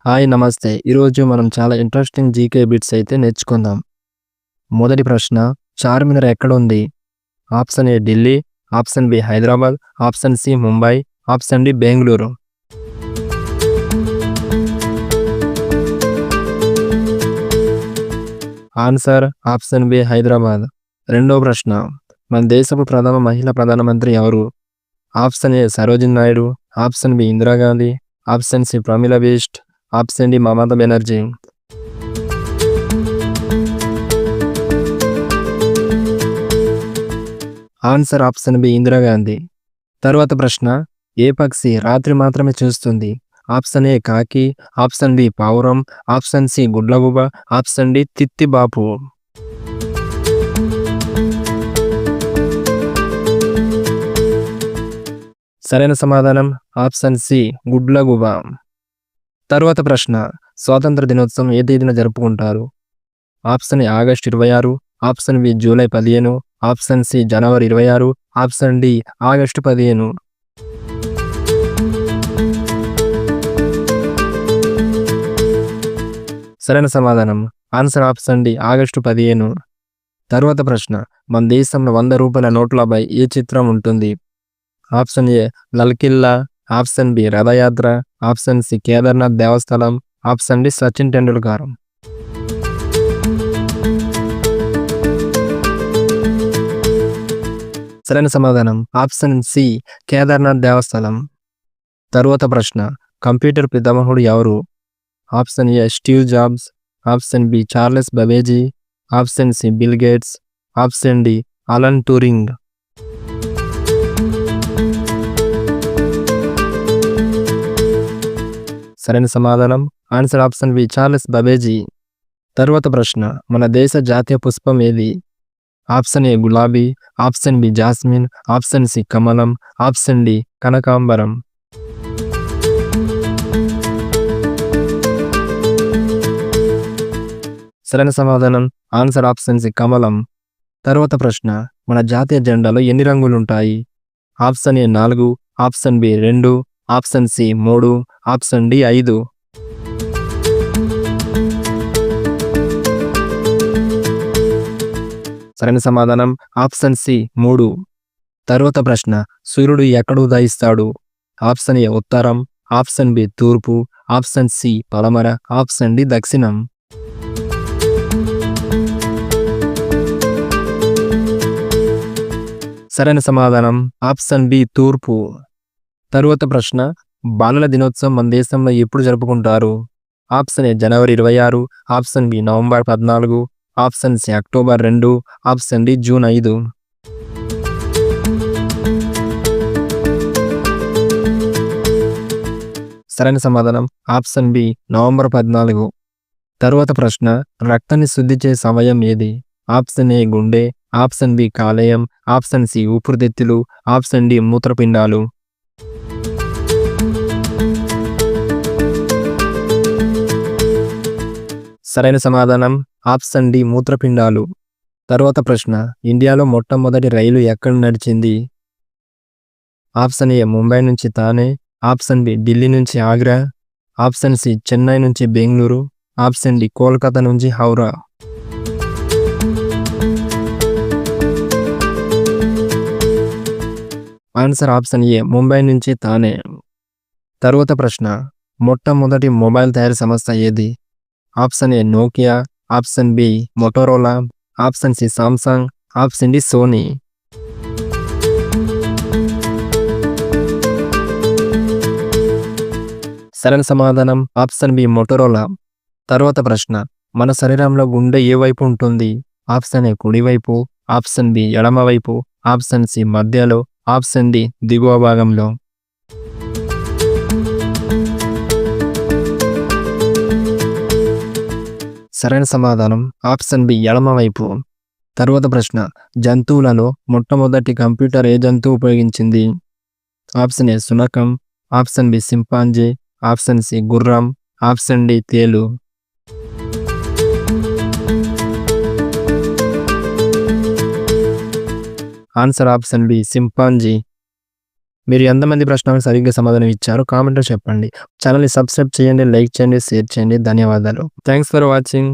Hi నమస్తే. ఈరోజు మనం చాలా ఇంట్రెస్టింగ్ జీకే బిట్స్ అయితే నేర్చుకుందాం. మొదటి ప్రశ్న, చార్మినార్ ఎక్కడుంది? Option A Delhi, option B Hyderabad, option C Mumbai, option D Bengaluru. Answer option B Hyderabad. రెండో ప్రశ్న, మన దేశపు ప్రథమ మహిళా ప్రధానమంత్రి ఎవరు? Option A Sarojini Naidu, option B Indira Gandhi, option C Pramila Bisht, option D Mamata Banerjee. Answer option B Indira Gandhi. తరువాత ప్రశ్న, ఏ పక్షి రాత్రి మాత్రమే చూస్తుంది? ఆప్షన్ ఏ కాకి, ఆప్షన్ బి పావురం, ఆప్షన్ సి గుడ్లగూబ, ఆప్షన్ డి తిత్తిబాపు. సరైన సమాధానం ఆప్షన్ సి గుడ్లగూబ. తరువాత ప్రశ్న, స్వాతంత్ర దినోత్సవం ఏ తేదీన జరుపుకుంటారు? Option A August 26, option B July 15, option C జనవరి 26, ఆప్షన్ డి ఆగస్టు 15. సరైన సమాధానం ఆన్సర్ ఆప్షన్ డి ఆగస్టు 15. తరువాత ప్రశ్న, మన దేశంలో 100 రూపాయల నోట్లపై ఏ చిత్రం ఉంటుంది? Option A Lal Qila, option B Rath Yatra, option C Kedarnath దేవస్థలం, ఆప్షన్ డి సచిన్ టెండూల్కర్. సరైన సమాధానం ఆప్షన్ సి కేదార్నాథ్ దేవస్థలం. తరువాత ప్రశ్న, కంప్యూటర్ పితామహుడు ఎవరు? Option A Steve Jobs, option B Charles Babbage, option C Bill Gates, option D Alan Turing. సరైన సమాధానం answer option B Charles Babbage. తరువాత ప్రశ్న, మన దేశ జాతీయ పుష్పం ఏది? ఆప్షన్ ఏ గులాబీ, option B jasmine, option C కమలం, ఆప్షన్ డి కనకాంబరం. సరైన సమాధానం ఆన్సర్ ఆప్షన్ సి కమలం. తరువాత ప్రశ్న, మన జాతీయ జెండాలో ఎన్ని రంగులు ఉంటాయి? Option A 4, option B 2, option C 3, option D 5. సరైన సమాధానం ఆప్షన్ సి 3. తరువాత ప్రశ్న, సూర్యుడు ఎక్కడ ఉదయిస్తాడు? ఆప్షన్ ఏ ఉత్తరం, ఆప్షన్ బి తూర్పు, ఆప్షన్ సి పడమర, ఆప్షన్ డి దక్షిణం. సరైన సమాధానం ఆప్షన్ బి తూర్పు. తరువాత ప్రశ్న, బాలల దినోత్సవం మన దేశంలో ఎప్పుడు జరుపుకుంటారు? ఆప్షన్ ఏ జనవరి 26, option B November 14, option C October 2, option D June 5. సరైన సమాధానం ఆప్షన్ బి నవంబర్ 14. తరువాత ప్రశ్న, రక్తాన్ని శుద్ధి చేసే అవయవం ఏది? ఆప్షన్ ఏ గుండె, ఆప్షన్ బి కాలేయం, ఆప్షన్ సి ఊపిరితిత్తులు, ఆప్షన్ డి మూత్రపిండాలు. సరైన సమాధానం ఆప్షన్ డి మూత్రపిండాలు. తరువాత ప్రశ్న, ఇండియాలో మొట్టమొదటి రైలు ఎక్కడ నడిచింది? ఆప్షన్ ఏ ముంబై నుంచి థానే, ఆప్షన్ బి ఢిల్లీ నుంచి ఆగ్రా, ఆప్షన్ సి చెన్నై నుంచి బెంగళూరు, ఆప్షన్ డి కోల్కతా నుంచి Howrah. Answer option A Mumbai నుంచి థానే. తరువాత ప్రశ్న, మొట్టమొదటి మొబైల్ తయారీ సంస్థ ఏది? Option A Nokia, option B Motorola, option C Samsung, option D Sony. సరైన సమాధానం ఆప్షన్ బి మోటోరోలా. తరువాత ప్రశ్న, మన శరీరంలో గుండె ఏ వైపు ఉంటుంది? ఆప్షన్ ఏ కుడివైపు, ఆప్షన్ బి ఎడమవైపు, ఆప్షన్ సి మధ్యలో, ఆప్షన్ డి దిగువ భాగంలో. సరైన సమాధానం ఆప్షన్ బి ఎడమవైపు. తరువాత ప్రశ్న, జంతువులలో మొట్టమొదటి కంప్యూటర్ ఏ జంతువు ఉపయోగించింది? ఆప్షన్ ఏ శునకం, option B chimpanzee, option C గుర్రం, ఆప్షన్ డి తేలు. Answer option B chimpanzee. మీరు ఎంతమంది ప్రశ్నలకు సరిగ్గా సమాధానం ఇచ్చారో కామెంట్‌లో చెప్పండి. ఛానల్‌ని సబ్స్క్రైబ్ చేయండి, లైక్ చేయండి, షేర్ చేయండి. ధన్యవాదాలు. Thanks for watching.